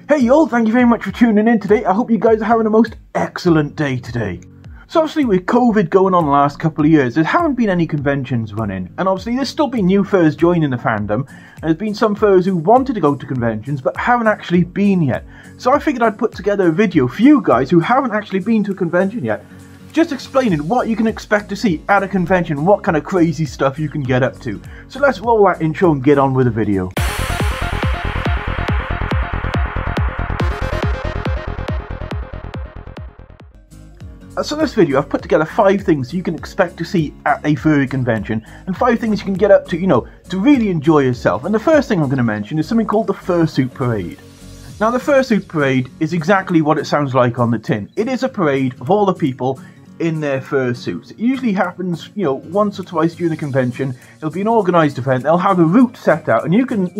Hey y'all, thank you very much for tuning in today. I hope you guys are having a most excellent day today. So obviously with COVID going on the last couple of years, there haven't been any conventions running, and obviously there's still been new furs joining the fandom, and there's been some furs who wanted to go to conventions but haven't actually been yet. So I figured I'd put together a video for you guys who haven't actually been to a convention yet, just explaining what you can expect to see at a convention, what kind of crazy stuff you can get up to. So let's roll that intro and get on with the video. So in this video I've put together 5 things you can expect to see at a furry convention, and 5 things you can get up to, to really enjoy yourself. And the first thing I'm going to mention is something called the Fursuit Parade. Now the Fursuit Parade is exactly what it sounds like on the tin. It is a parade of all the people in their fursuits. It usually happens, once or twice during the convention. It'll be an organised event. They'll have a route set out, and you can,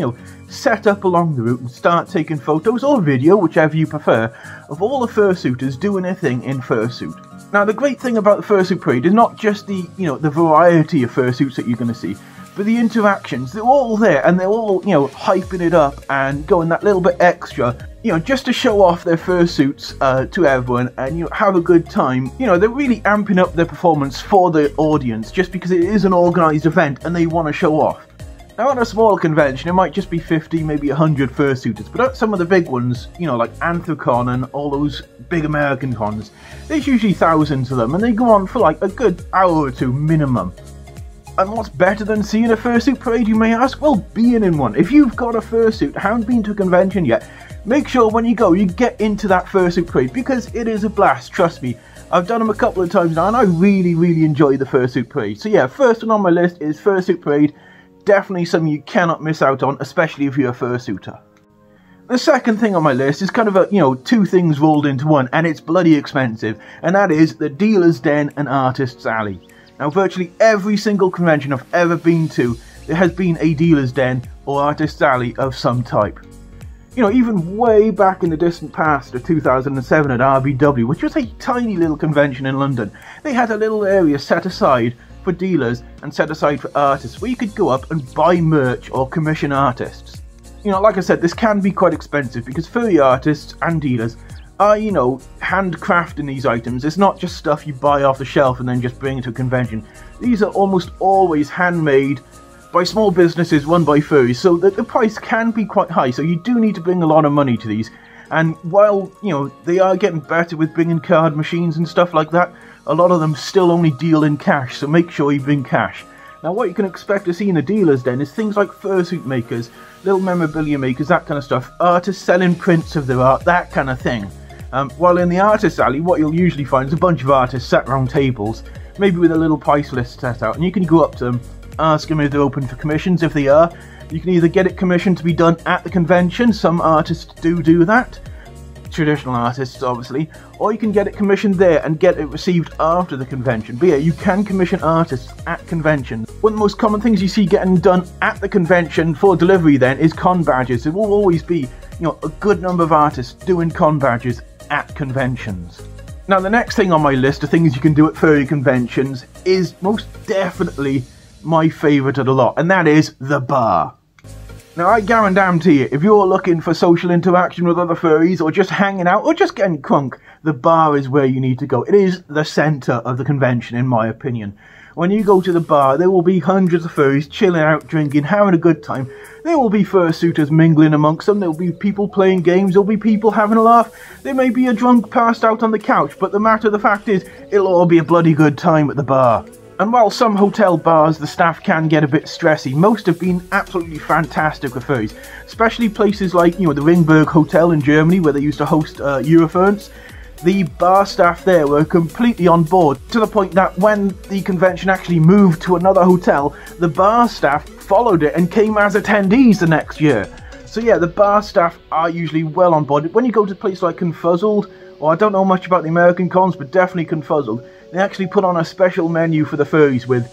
set up along the route and start taking photos or video, whichever you prefer, of all the fursuiters doing their thing in fursuit. Now the great thing about the Fursuit Parade is not just the, the variety of fursuits that you're going to see, but the interactions. They're all there, and they're all, hyping it up and going that little bit extra, just to show off their fursuits to everyone and, have a good time. They're really amping up their performance for the audience just because it is an organised event and they want to show off. Now at a smaller convention it might just be 50, maybe 100 fursuiters, but at some of the big ones, like Anthrocon and all those big American cons, there's usually thousands of them, and they go on for like a good hour or two minimum. And what's better than seeing a fursuit parade, you may ask? Well, being in one. If you've got a fursuit, haven't been to a convention yet, make sure when you go, you get into that fursuit parade, because it is a blast, trust me. I've done them a couple of times now, and I really enjoy the fursuit parade. So yeah, first one on my list is Fursuit Parade. Definitely something you cannot miss out on, especially if you're a fursuiter. The second thing on my list is kind of a, 2 things rolled into one, and it's bloody expensive, and that is the Dealer's Den and Artist's Alley. Now virtually every single convention I've ever been to, there has been a Dealer's Den or Artist's Alley of some type. Even way back in the distant past of 2007 at RBW, which was a tiny little convention in London, they had a little area set aside for dealers and set aside for artists where you could go up and buy merch or commission artists. Like I said, this can be quite expensive because furry artists and dealers are, handcrafting these items. It's not just stuff you buy off the shelf and then just bring to a convention. These are almost always handmade by small businesses run by furries, so that the price can be quite high, so you do need to bring a lot of money to these. And while, they are getting better with bringing card machines and stuff like that, a lot of them still only deal in cash, so make sure you bring cash. Now what you can expect to see in the dealers den is things like fursuit makers, little memorabilia makers, that kind of stuff, artists selling prints of their art, that kind of thing. While in the Artist's Alley, what you'll usually find is a bunch of artists sat around tables, maybe with a little price list set out, and you can go up to them, ask them if they're open for commissions. If they are, you can either get it commissioned to be done at the convention, some artists do that, traditional artists obviously, or you can get it commissioned there and get it received after the convention. But yeah, you can commission artists at conventions. One of the most common things you see getting done at the convention for delivery then is con badges. There will always be, a good number of artists doing con badges at conventions. Now the next thing on my list of things you can do at furry conventions is most definitely my favourite of the lot, and that is the bar. Now I guarantee you, if you're looking for social interaction with other furries, or just hanging out, or just getting crunk, the bar is where you need to go. It is the centre of the convention, in my opinion. When you go to the bar, there will be hundreds of furries chilling out, drinking, having a good time. There will be fursuiters mingling amongst them, there will be people playing games, there will be people having a laugh. There may be a drunk passed out on the couch, but the matter of the fact is, it'll all be a bloody good time at the bar. And while some hotel bars, the staff can get a bit stressy, most have been absolutely fantastic with furries. Especially places like, the Ringberg Hotel in Germany, where they used to host Eurofurns. The bar staff there were completely on board, to the point that when the convention actually moved to another hotel, the bar staff followed it and came as attendees the next year. So yeah, the bar staff are usually well on board. When you go to places like Confuzzled, or I don't know much about the American cons, but definitely Confuzzled, they actually put on a special menu for the furries with,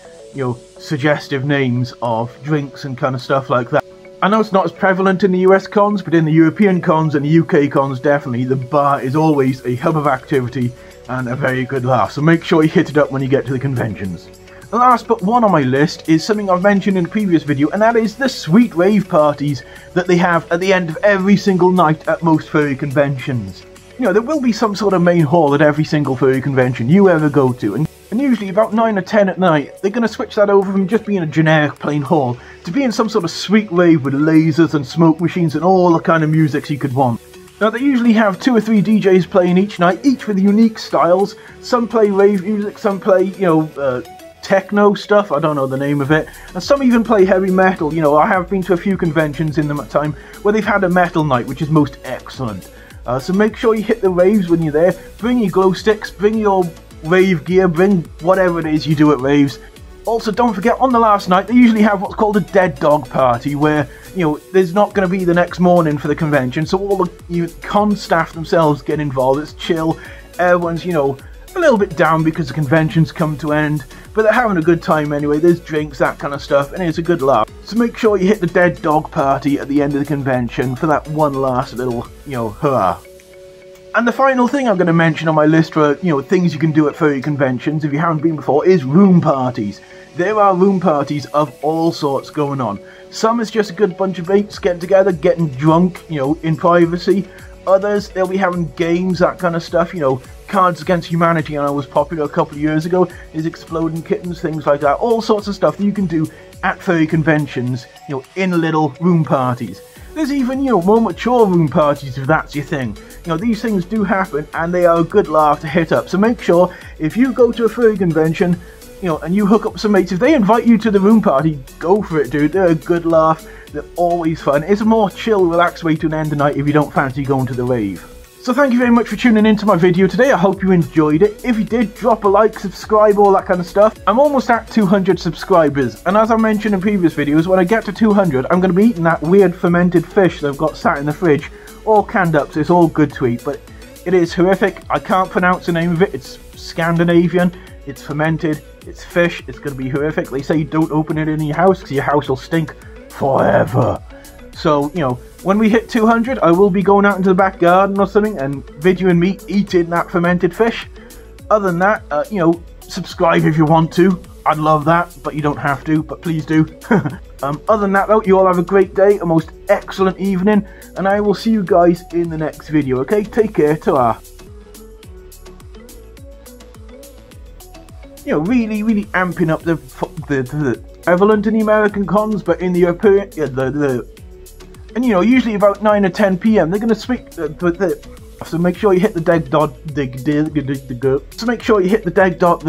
suggestive names of drinks and kind of stuff like that. I know it's not as prevalent in the US cons, but in the European cons and the UK cons, definitely, the bar is always a hub of activity and a very good laugh. So make sure you hit it up when you get to the conventions. Last but one on my list is something I've mentioned in a previous video, and that is the sweet rave parties that they have at the end of every single night at most furry conventions. You know, there will be some sort of main hall at every single furry convention you ever go to, and usually about 9 or 10 at night, they're going to switch that over from just being a generic plain hall to being some sort of sweet rave with lasers and smoke machines and all the kind of music you could want. Now, they usually have 2 or 3 DJs playing each night, each with unique styles. Some play rave music, some play, you know, techno stuff, I don't know the name of it, and some even play heavy metal. You know, I have been to a few conventions in the time where they've had a metal night, which is most excellent. So make sure you hit the raves when you're there. Bring your glow sticks, bring your rave gear, bring whatever it is you do at raves. Also, don't forget, on the last night, they usually have what's called a dead dog party, where, you know, there's not going to be the next morning for the convention, so all the con staff themselves get involved. It's chill, everyone's, you know, a little bit down because the convention's come to end, but they're having a good time anyway. There's drinks, that kind of stuff, and it's a good laugh. So make sure you hit the dead dog party at the end of the convention for that one last little, you know, hurrah. And the final thing I'm going to mention on my list for, you know, things you can do at furry conventions if you haven't been before is room parties. There are room parties of all sorts going on. Some is just a good bunch of mates getting together, getting drunk, you know, in privacy. Others, they'll be having games, that kind of stuff, you know. Cards Against Humanity, I know, was popular a couple of years ago, is exploding kittens, things like that. All sorts of stuff that you can do at furry conventions, you know, in little room parties. There's even, you know, more mature room parties if that's your thing. You know, these things do happen and they are a good laugh to hit up. So make sure, if you go to a furry convention, you know, and you hook up with some mates, if they invite you to the room party, go for it, dude. They're a good laugh. They're always fun. It's a more chill, relaxed way to end the night if you don't fancy going to the rave. So thank you very much for tuning into my video today. I hope you enjoyed it. If you did, drop a like, subscribe, all that kind of stuff. I'm almost at 200 subscribers, and as I mentioned in previous videos, when I get to 200, I'm going to be eating that weird fermented fish that I've got sat in the fridge, all canned up, so it's all good to eat, but it is horrific. I can't pronounce the name of it. It's Scandinavian, it's fermented, it's fish, it's going to be horrific. They say don't open it in your house because your house will stink forever. So, you know, when we hit 200, I will be going out into the back garden or something and videoing me eating that fermented fish. Other than that, you know, subscribe if you want to. I'd love that, but you don't have to, but please do. Other than that, though, you all have a great day, a most excellent evening, and I will see you guys in the next video, okay? Take care, ta-ra. You know, really amping up the prevalent in the American cons, but in the European, and you know, usually about 9 or 10 PM, they're going to speak, so make sure you hit the dead dot, so make sure you hit the dead dot,